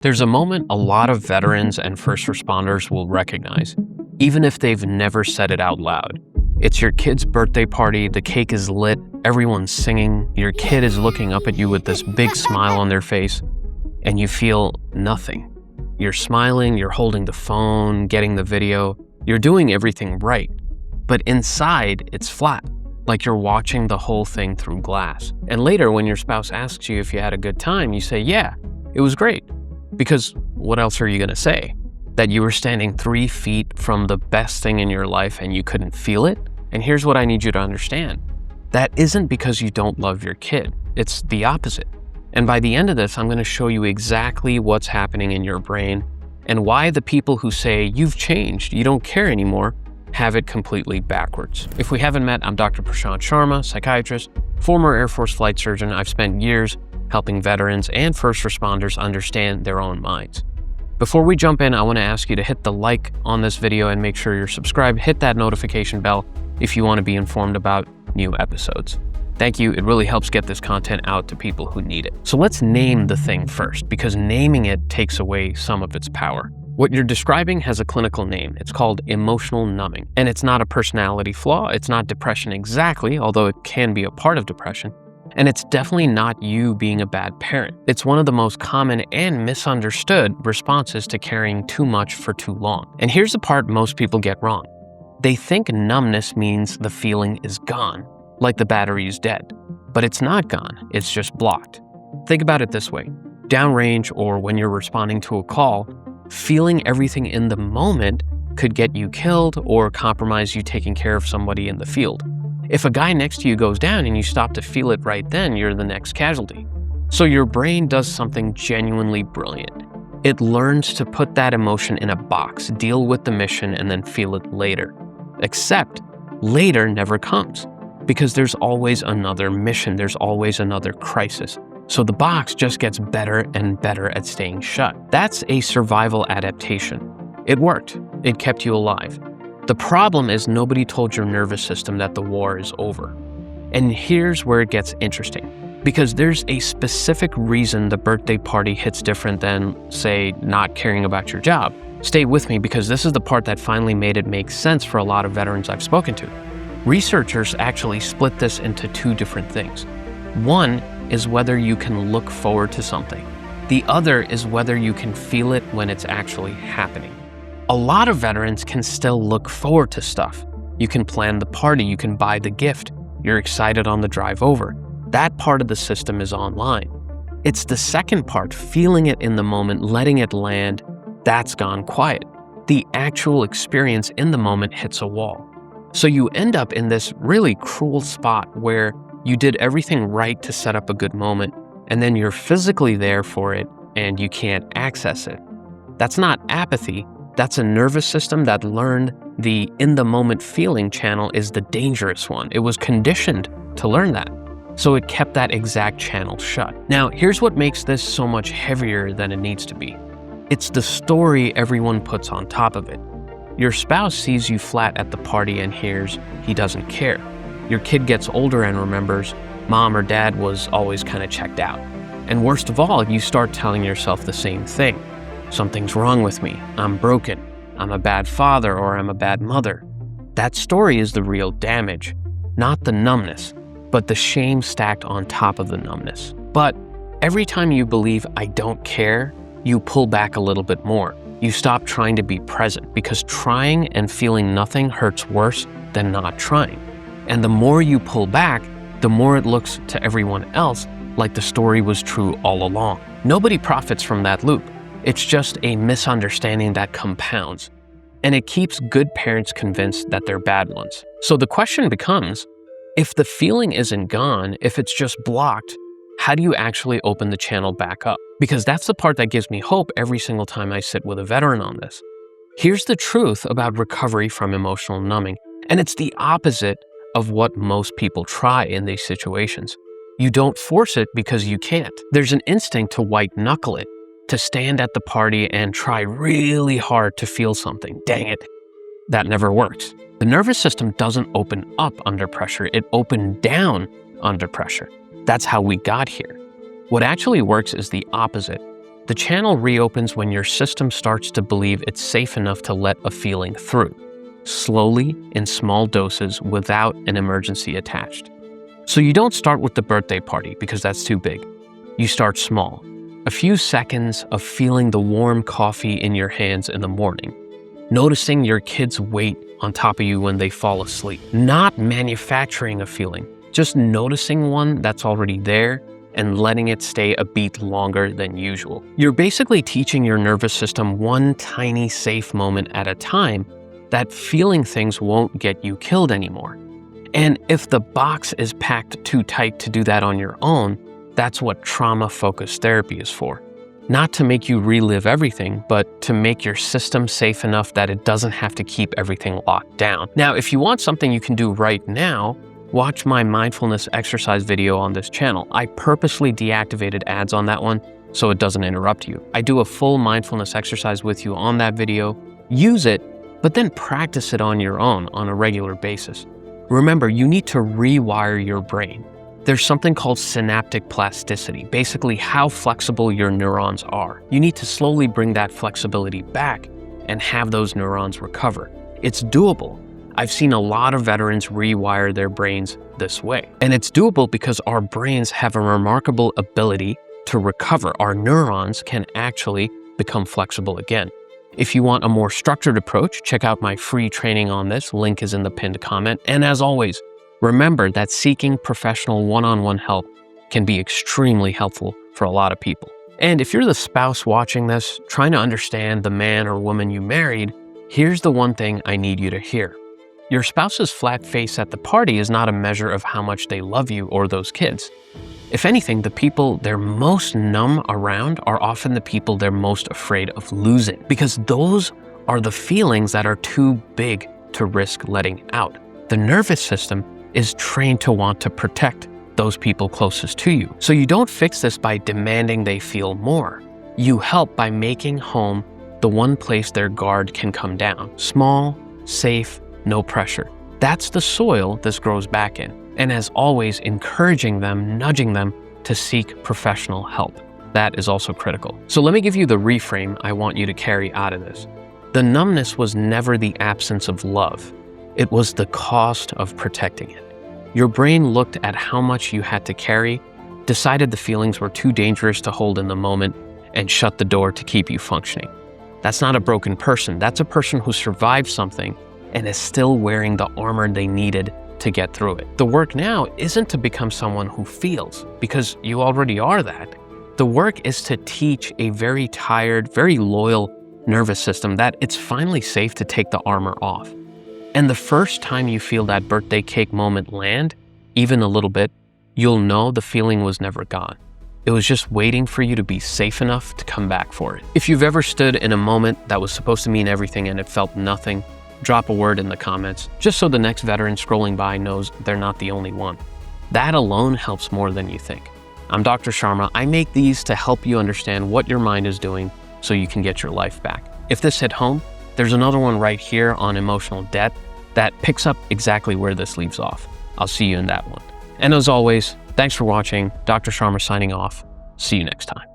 There's a moment a lot of veterans and first responders will recognize, even if they've never said it out loud. It's your kid's birthday party, the cake is lit, everyone's singing, your kid is looking up at you with this big smile on their face, and you feel nothing. You're smiling, you're holding the phone, getting the video, you're doing everything right. But inside, it's flat, like you're watching the whole thing through glass. And later, when your spouse asks you if you had a good time, you say, yeah, it was great. Because what else are you gonna say? That you were standing 3 feet from the best thing in your life and you couldn't feel it? And here's what I need you to understand. That isn't because you don't love your kid. It's the opposite. And by the end of this, I'm gonna show you exactly what's happening in your brain and why the people who say, you've changed, you don't care anymore, have it completely backwards. If we haven't met, I'm Dr. Prashant Sharma, psychiatrist, former Air Force flight surgeon. I've spent years helping veterans and first responders understand their own minds. Before we jump in, I want to ask you to hit the like on this video and make sure you're subscribed. Hit that notification bell if you want to be informed about new episodes. Thank you. It really helps get this content out to people who need it. So let's name the thing first, because naming it takes away some of its power. What you're describing has a clinical name. It's called emotional numbing. And it's not a personality flaw. It's not depression exactly, although it can be a part of depression. And it's definitely not you being a bad parent. It's one of the most common and misunderstood responses to caring too much for too long. And here's the part most people get wrong. They think numbness means the feeling is gone, like the battery is dead. But it's not gone, it's just blocked. Think about it this way. Downrange, or when you're responding to a call, feeling everything in the moment could get you killed or compromise you taking care of somebody in the field. If a guy next to you goes down and you stop to feel it right then, you're the next casualty. So your brain does something genuinely brilliant. It learns to put that emotion in a box, deal with the mission, and then feel it later. Except later never comes, because there's always another mission, there's always another crisis. So the box just gets better and better at staying shut. That's a survival adaptation. It worked. It kept you alive. The problem is nobody told your nervous system that the war is over. And here's where it gets interesting. Because there's a specific reason the birthday party hits different than, say, not caring about your job. Stay with me, because this is the part that finally made it make sense for a lot of veterans I've spoken to. Researchers actually split this into 2 different things. One is whether you can look forward to something. The other is whether you can feel it when it's actually happening. A lot of veterans can still look forward to stuff. You can plan the party, you can buy the gift, you're excited on the drive over. That part of the system is online. It's the second part, feeling it in the moment, letting it land, that's gone quiet. The actual experience in the moment hits a wall. So you end up in this really cruel spot where you did everything right to set up a good moment, and then you're physically there for it and you can't access it. That's not apathy. That's a nervous system that learned the in-the-moment feeling channel is the dangerous one. It was conditioned to learn that. So it kept that exact channel shut. Now, here's what makes this so much heavier than it needs to be. It's the story everyone puts on top of it. Your spouse sees you flat at the party and hears he doesn't care. Your kid gets older and remembers mom or dad was always kind of checked out. And worst of all, you start telling yourself the same thing. Something's wrong with me. I'm broken. I'm a bad father, or I'm a bad mother. That story is the real damage, not the numbness, but the shame stacked on top of the numbness. But every time you believe I don't care, you pull back a little bit more. You stop trying to be present, because trying and feeling nothing hurts worse than not trying. And the more you pull back, the more it looks to everyone else like the story was true all along. Nobody profits from that loop. It's just a misunderstanding that compounds, and it keeps good parents convinced that they're bad ones. So the question becomes, if the feeling isn't gone, if it's just blocked, how do you actually open the channel back up? Because that's the part that gives me hope every single time I sit with a veteran on this. Here's the truth about recovery from emotional numbing, and it's the opposite of what most people try in these situations. You don't force it because you can't. There's an instinct to white knuckle it, to stand at the party and try really hard to feel something. Dang it, that never works. The nervous system doesn't open up under pressure, it opened down under pressure. That's how we got here. What actually works is the opposite. The channel reopens when your system starts to believe it's safe enough to let a feeling through, slowly in small doses without an emergency attached. So you don't start with the birthday party because that's too big. You start small. A few seconds of feeling the warm coffee in your hands in the morning, noticing your kids' weight on top of you when they fall asleep, not manufacturing a feeling, just noticing one that's already there and letting it stay a beat longer than usual. You're basically teaching your nervous system one tiny safe moment at a time that feeling things won't get you killed anymore. And if the box is packed too tight to do that on your own, that's what trauma-focused therapy is for. Not to make you relive everything, but to make your system safe enough that it doesn't have to keep everything locked down. Now, if you want something you can do right now, watch my mindfulness exercise video on this channel. I purposely deactivated ads on that one so it doesn't interrupt you. I do a full mindfulness exercise with you on that video. Use it, but then practice it on your own on a regular basis. Remember, you need to rewire your brain. There's something called synaptic plasticity, basically how flexible your neurons are. You need to slowly bring that flexibility back and have those neurons recover. It's doable. I've seen a lot of veterans rewire their brains this way. And it's doable because our brains have a remarkable ability to recover. Our neurons can actually become flexible again. If you want a more structured approach, check out my free training on this. Link is in the pinned comment. And as always, remember that seeking professional one-on-one help can be extremely helpful for a lot of people. And if you're the spouse watching this, trying to understand the man or woman you married, here's the one thing I need you to hear. Your spouse's flat face at the party is not a measure of how much they love you or those kids. If anything, the people they're most numb around are often the people they're most afraid of losing, because those are the feelings that are too big to risk letting out. The nervous system is trained to want to protect those people closest to you. So you don't fix this by demanding they feel more. You help by making home the one place their guard can come down. Small, safe, no pressure. That's the soil this grows back in. And as always, encouraging them, nudging them to seek professional help. That is also critical. So let me give you the reframe I want you to carry out of this. The numbness was never the absence of love. It was the cost of protecting it. Your brain looked at how much you had to carry, decided the feelings were too dangerous to hold in the moment, and shut the door to keep you functioning. That's not a broken person. That's a person who survived something and is still wearing the armor they needed to get through it. The work now isn't to become someone who feels, because you already are that. The work is to teach a very tired, very loyal nervous system that it's finally safe to take the armor off. And the first time you feel that birthday cake moment land, even a little bit, you'll know the feeling was never gone. It was just waiting for you to be safe enough to come back for it. If you've ever stood in a moment that was supposed to mean everything and it felt nothing, drop a word in the comments, just so the next veteran scrolling by knows they're not the only one. That alone helps more than you think. I'm Dr. Sharma. I make these to help you understand what your mind is doing so you can get your life back. If this hit home, there's another one right here on emotional debt that picks up exactly where this leaves off. I'll see you in that one. And as always, thanks for watching. Dr. Sharma signing off. See you next time.